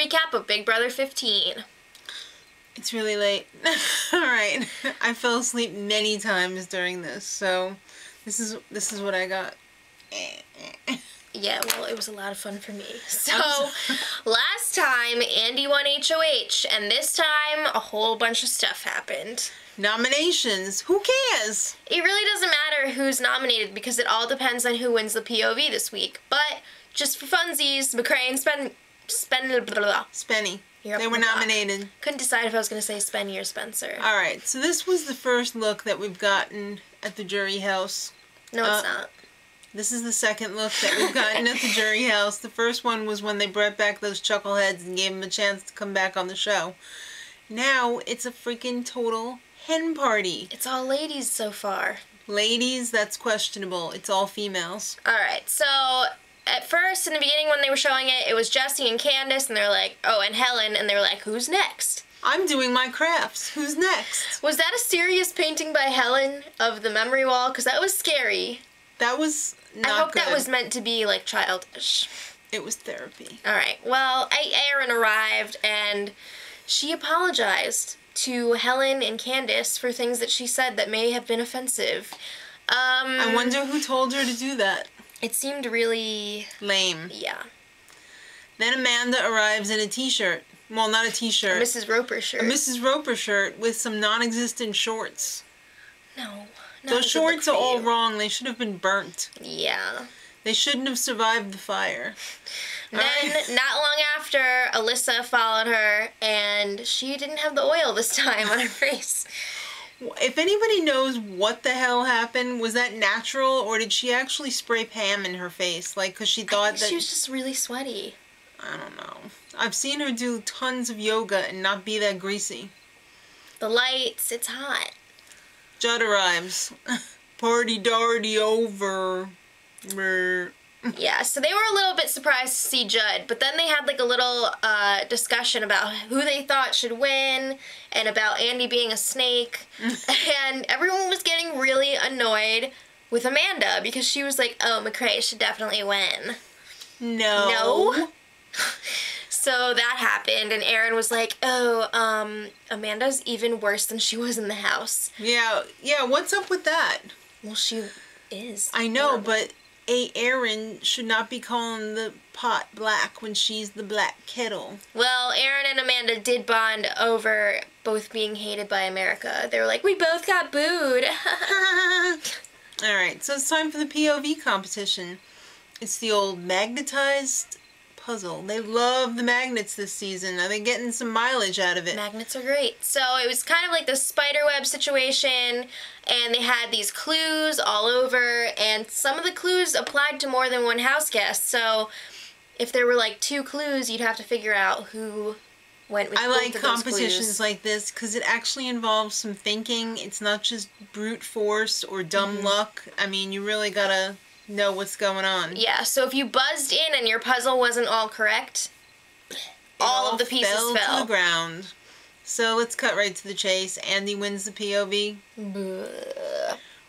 recap of Big Brother 15. It's really late. Alright. I fell asleep many times during this, so this is what I got. Yeah, well, it was a lot of fun for me. So, last time, Andy won HOH, and this time, a whole bunch of stuff happened. Nominations. Who cares? It really doesn't matter who's nominated, because it all depends on who wins the POV this week. But, just for funsies, McCrae and Spenny. They were nominated. Couldn't decide if I was going to say Spenny or Spencer. Alright, so this was the first look that we've gotten at the jury house. No, it's not. This is the second look that we've gotten at the jury house. The first one was when they brought back those chuckleheads and gave them a chance to come back on the show. Now, it's a freaking total hen party. It's all ladies so far. Ladies, that's questionable. It's all females. Alright, so at first, in the beginning when they were showing it, it was Jesse and Candace, and they're like, oh, and Helen, and they were like, who's next? I'm doing my crafts. Who's next? Was that a serious painting by Helen of the memory wall? Because that was scary. That was not I hope good. that was meant to be, like, childish. It was therapy. Alright, well, Erin arrived, and she apologized to Helen and Candace for things that she said that may have been offensive. I wonder who told her to do that. It seemed really lame. Yeah. Then Amanda arrives in a t-shirt. Well, not a t-shirt. A Mrs. Roper shirt. A Mrs. Roper shirt with some non-existent shorts. No. Those shorts are all wrong. They should have been burnt. Yeah. They shouldn't have survived the fire. Then, not long after, Alyssa followed her, and she didn't have the oil this time on her face. If anybody knows what the hell happened, was that natural, or did she actually spray Pam in her face? Like, because she thought that... she was just really sweaty. I don't know. I've seen her do tons of yoga and not be that greasy. The lights, it's hot. Judd arrives. Party darty over. Yeah, so they were a little bit surprised to see Judd, but then they had like a little discussion about who they thought should win and about Andy being a snake. And everyone was getting really annoyed with Amanda because she was like, oh, McCrae should definitely win. No. So that happened, and Erin was like, oh, Amanda's even worse than she was in the house. Yeah, what's up with that? Well, she is. I know, but Erin should not be calling the pot black when she's the black kettle. Well, Erin and Amanda did bond over both being hated by America. They were like, we both got booed. Alright, so it's time for the POV competition. It's the old magnetized puzzle. They love the magnets this season. Are they getting some mileage out of it? Magnets are great. So it was kind of like the spiderweb situation, and they had these clues all over, and some of the clues applied to more than one house guest. So if there were like 2 clues, you'd have to figure out who went with both of those clues. I like competitions like this because it actually involves some thinking. It's not just brute force or dumb luck. I mean, you really gotta know what's going on. Yeah, so if you buzzed in and your puzzle wasn't all correct, all of the pieces fell to the ground. So let's cut right to the chase. Andy wins the POV.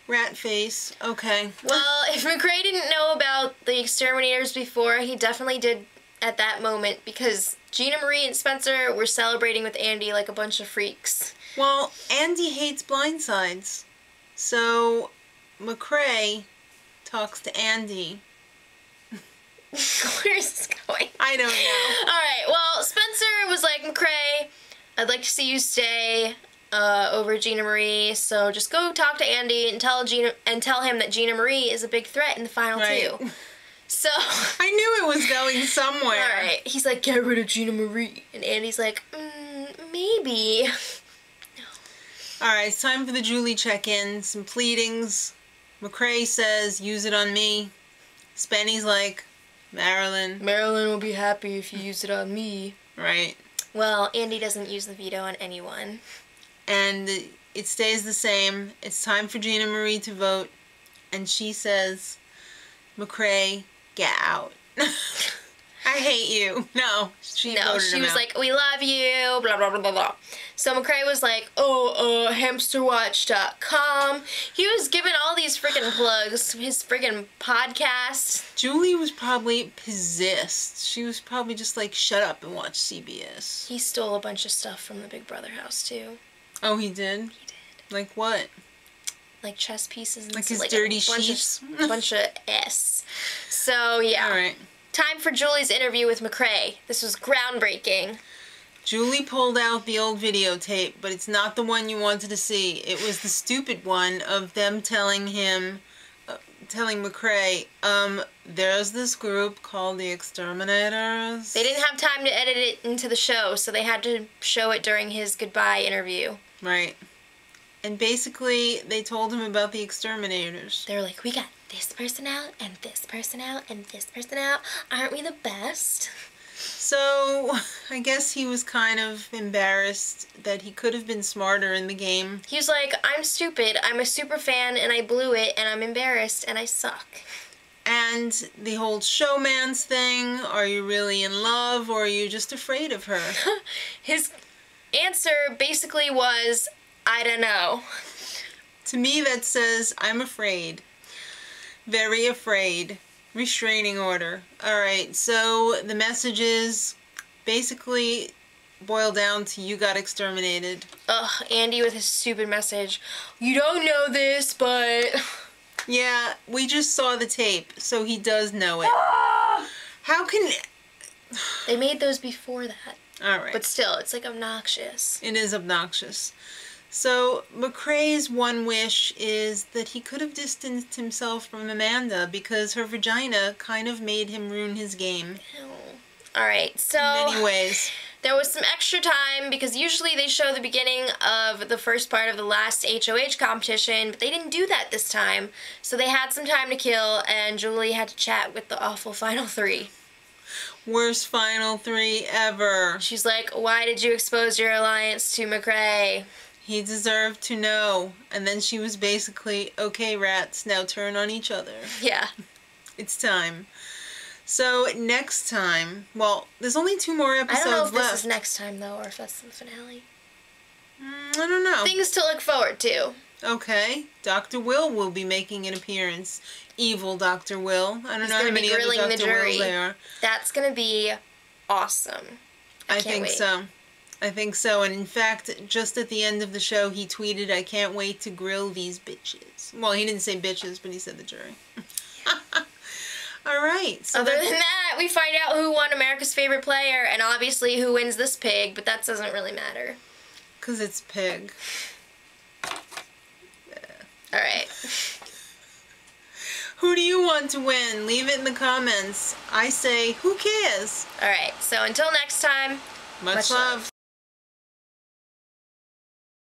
Rat face. Okay. Well, if McCrae didn't know about the exterminators before, he definitely did at that moment, because Gina Marie and Spencer were celebrating with Andy like a bunch of freaks. Well, Andy hates blindsides. So McCrae talks to Andy. Where's this going? I don't know. Alright, well, Spencer was like, McCrae, I'd like to see you stay over Gina Marie, so just go talk to Andy and tell him that Gina Marie is a big threat in the final 2. So I knew it was going somewhere. Alright, he's like, get rid of Gina Marie. And Andy's like, maybe. No. Alright, it's time for the Julie check-in. Some pleadings. McCrae says, use it on me. Spenny's like, Marilyn will be happy if you use it on me. Right. Well, Andy doesn't use the veto on anyone. And it stays the same. It's time for Gina Marie to vote. And she says, McCrae, get out. I hate you. No, she was like, we love you, blah, blah, blah, blah, blah. So McCrae was like, oh, hamsterwatch.com. He was giving all these freaking plugs, his freaking podcast. Julie was probably possessed. She was probably just like, shut up and watch CBS. He stole a bunch of stuff from the Big Brother house, too. Oh, he did? He did. Like what? Like chess pieces and like his dirty sheets? A bunch of S. So, yeah. All right. Time for Julie's interview with McCrae. This was groundbreaking. Julie pulled out the old videotape, but it's not the one you wanted to see. It was the stupid one of them telling McCrae, there's this group called the Exterminators. They didn't have time to edit it into the show, so they had to show it during his goodbye interview. Right. And basically, they told him about the Exterminators. They were like, we got this person out, and this person out, and this person out. Aren't we the best? So, I guess he was kind of embarrassed that he could have been smarter in the game. He was like, I'm stupid, I'm a super fan, and I blew it, and I'm embarrassed, and I suck. And the whole showman's thing, are you really in love, or are you just afraid of her? His answer basically was, I don't know. To me, that says, I'm afraid. Very afraid. Restraining order. Alright, so the messages basically boil down to you got exterminated. Ugh, Andy with his stupid message. You don't know this, but... Yeah, we just saw the tape, so he does know it. How can... They made those before that. Alright. But still, it's like obnoxious. It is obnoxious. So, McCrae's one wish is that he could have distanced himself from Amanda because her vagina kind of made him ruin his game. Alright, so... In many ways. There was some extra time because usually they show the beginning of the first part of the last HOH competition, but they didn't do that this time. So they had some time to kill, and Julie had to chat with the awful final three. Worst final three ever. She's like, why did you expose your alliance to McCrae? He deserved to know. And then she was basically, okay, rats, now turn on each other. Yeah. It's time. So, next time, well, there's only 2 more episodes left. I don't know if this is next time, though, or if that's the finale. I don't know. Things to look forward to. Okay. Dr. Will be making an appearance. Evil Dr. Will. I don't know how many other Dr. Wills there are. That's going to be awesome. I think so. I think so. And in fact, just at the end of the show, he tweeted, I can't wait to grill these bitches. Well, he didn't say bitches, but he said the jury. All right. So other than that, we find out who won America's Favorite Player, and obviously who wins this pig, but that doesn't really matter. Because it's pig. All right. Who do you want to win? Leave it in the comments. I say, who cares? All right. So until next time, much love.